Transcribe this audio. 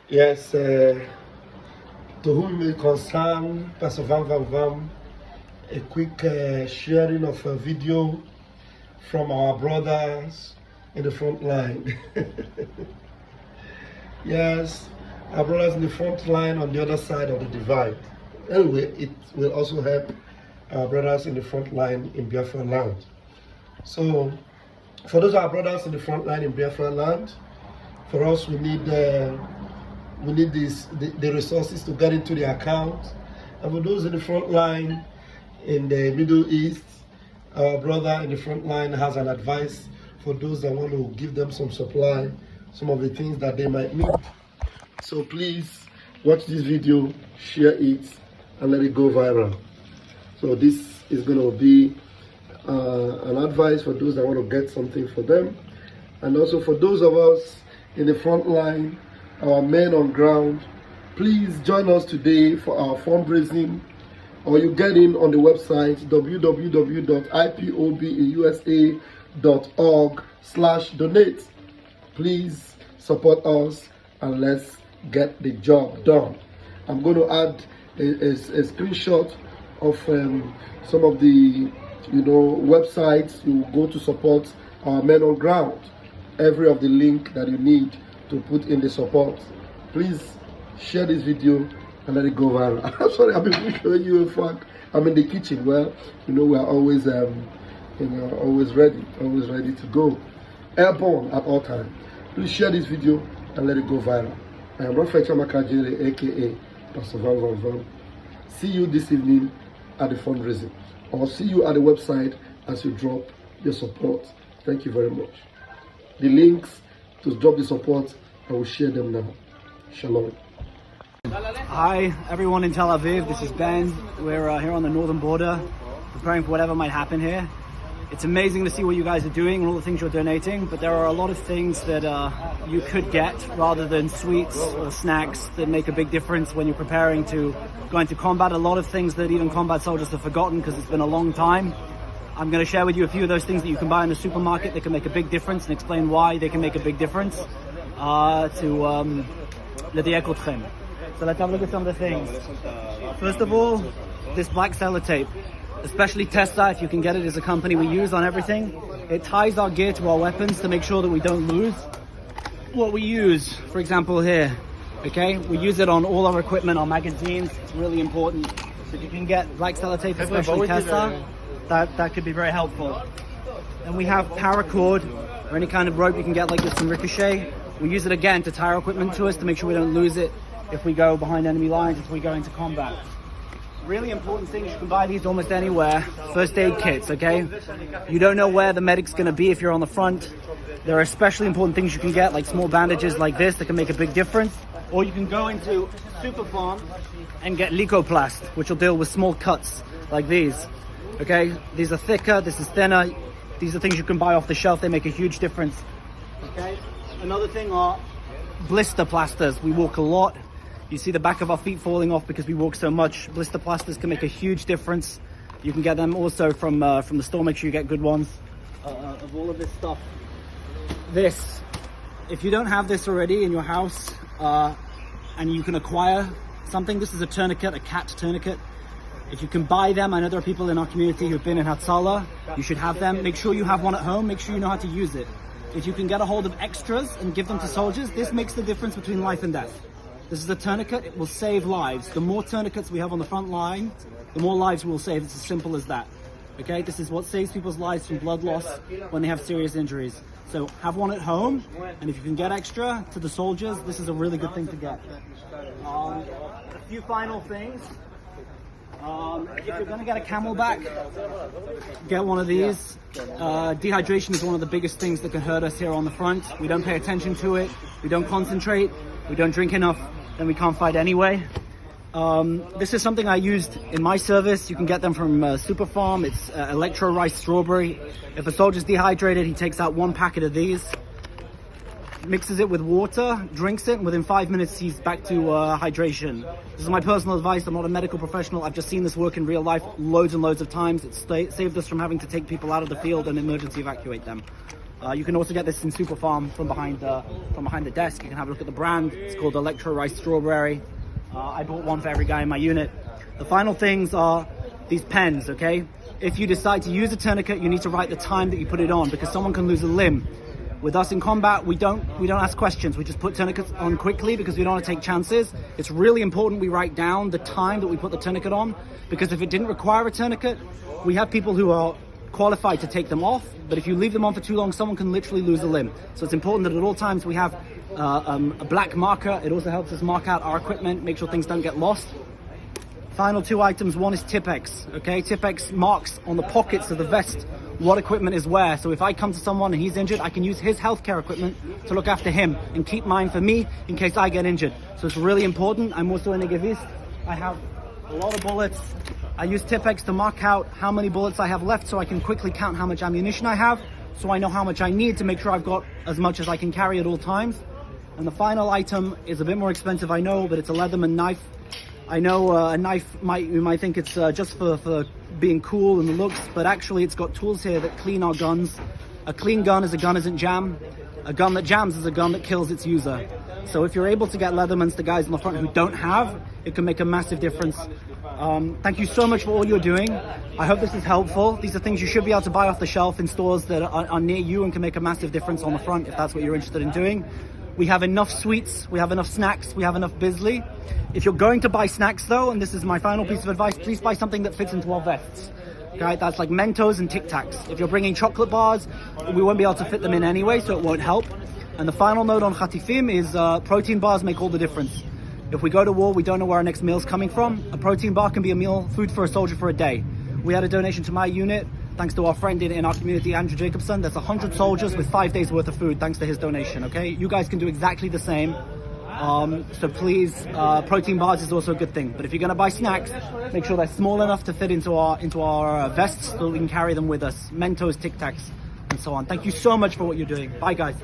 Yes, to whom it may concern, Pastor Van Van Van, a quick sharing of a video from our brothers in the front line. Yes, our brothers in the front line on the other side of the divide. Anyway, it will also help our brothers in the front line in Biafra land. So, for those our brothers in the front line in Biafra land, for us we need the resources to get into the account. And for those in the front line in the Middle East, our brother in the front line has an advice for those that want to give them some supply, some of the things that they might need. So please watch this video, share it, and let it go viral. So this is going to be an advice for those that want to get something for them, and also for those of us in the front line, our men on ground. Please join us today for our fundraising, or you get in on the website www.ipobinUSA.org/donate. Please support us and let's get the job done. I'm going to add a screenshot of some of the websites you go to support our men on ground. Every of the link that you need to put in the support. Please share this video and let it go viral. I'm sorry, I've been showing you a fact. I'm in the kitchen. Well, we are always always ready to go. Airborne at all times. Please share this video and let it go viral. I am Raphael Chamakajere, aka Pastor Van Van Van. See you this evening at the fundraising, or see you at the website as you drop your support. Thank you very much. The links to drop the support, I will share them now. Shalom. Hi everyone in Tel Aviv, this is Ben. We're here on the northern border, preparing for whatever might happen here. It's amazing to see what you guys are doing and all the things you're donating, but there are a lot of things that you could get rather than sweets or snacks that make a big difference when you're preparing to go into combat. A lot of things that even combat soldiers have forgotten because it's been a long time. I'm going to share with you a few of those things that you can buy in the supermarket that can make a big difference and explain why they can make a big difference to l'diakotchem. So let's have a look at some of the things. First of all, this black sellotape, especially Tessa, if you can get it, is a company we use on everything. It ties our gear to our weapons to make sure that we don't lose what we use. For example here, okay, we use it on all our equipment, our magazines. It's really important. So if you can get black sellotape, especially Tessa, that could be very helpful. And we have paracord or any kind of rope you can get like this from Ricochet. We use it again to tie our equipment to us to make sure we don't lose it if we go behind enemy lines, if we go into combat. Really important things, you can buy these almost anywhere. First aid kits, okay? You don't know where the medic's gonna be if you're on the front. There are especially important things you can get, like small bandages like this that can make a big difference. Or you can go into Super Farm and get Licoplast, which will deal with small cuts like these. Okay, these are thicker, this is thinner. These are things you can buy off the shelf, they make a huge difference. Okay, another thing are blister plasters. We walk a lot. You see the back of our feet falling off because we walk so much. Blister plasters can make a huge difference. You can get them also from the store. Make sure you get good ones of all of this stuff. This, if you don't have this already in your house and you can acquire something, this is a tourniquet, a cat tourniquet. If you can buy them, I know there are people in our community who've been in Hatzalah. You should have them. Make sure you have one at home. Make sure you know how to use it. If you can get a hold of extras and give them to soldiers, this makes the difference between life and death. This is a tourniquet. It will save lives. The more tourniquets we have on the front line, the more lives we will save. It's as simple as that. Okay, this is what saves people's lives from blood loss when they have serious injuries. So have one at home, and if you can get extra to the soldiers, this is a really good thing to get. A few final things. If you're going to get a camelback, get one of these. Dehydration is one of the biggest things that can hurt us here on the front. We don't pay attention to it. We don't concentrate. We don't drink enough. Then we can't fight anyway. This is something I used in my service. You can get them from Super Farm. It's electro rice strawberry. If a soldier's dehydrated, he takes out one packet of these, mixes it with water, drinks it, and within 5 minutes he's back to hydration. This is my personal advice. I'm not a medical professional. I've just seen this work in real life loads and loads of times. It's saved us from having to take people out of the field and emergency evacuate them. You can also get this in Super Farm from behind the desk. You can have a look at the brand. It's called Electro Rice Strawberry. I bought one for every guy in my unit. The final things are these pens, okay? If you decide to use a tourniquet, you need to write the time that you put it on, because someone can lose a limb. With us in combat, we don't ask questions. We just put tourniquets on quickly because we don't want to take chances. It's really important we write down the time that we put the tourniquet on, because if it didn't require a tourniquet, we have people who are qualified to take them off, but if you leave them on for too long, someone can literally lose a limb. So it's important that at all times we have a black marker. It also helps us mark out our equipment, make sure things don't get lost. Final two items. One is Tipp-Ex, okay? Tipp-Ex marks on the pockets of the vest what equipment is where. So if I come to someone and he's injured, I can use his healthcare equipment to look after him and keep mine for me in case I get injured. So it's really important. I'm also a negavist. I have a lot of bullets. I use Tipp-Ex to mark out how many bullets I have left so I can quickly count how much ammunition I have, so I know how much I need to make sure I've got as much as I can carry at all times. And the final item is a bit more expensive, I know, but it's a Leatherman knife. I know a knife, you might think it's just for being cool and the looks, but actually it's got tools here that clean our guns. A clean gun is a gun isn't jam. A gun that jams is a gun that kills its user. So if you're able to get Leathermans to guys in the front who don't have, it can make a massive difference. Thank you so much for all you're doing. I hope this is helpful. These are things you should be able to buy off the shelf in stores that are near you and can make a massive difference on the front if that's what you're interested in doing. We have enough sweets, we have enough snacks, we have enough bisley. If you're going to buy snacks though, and this is my final piece of advice, please buy something that fits into our vests. Okay, that's like Mentos and Tic Tacs. If you're bringing chocolate bars, we won't be able to fit them in anyway, so it won't help. And the final note on Khatifim is protein bars make all the difference. If we go to war, we don't know where our next meal's coming from. A protein bar can be a meal, food for a soldier for a day. We had a donation to my unit, thanks to our friend in our community, Andrew Jacobson. There's 100 soldiers with 5 days worth of food, thanks to his donation, okay? You guys can do exactly the same. So please, protein bars is also a good thing. But if you're gonna buy snacks, make sure they're small enough to fit into our vests so we can carry them with us. Mentos, Tic Tacs, and so on. Thank you so much for what you're doing. Bye, guys.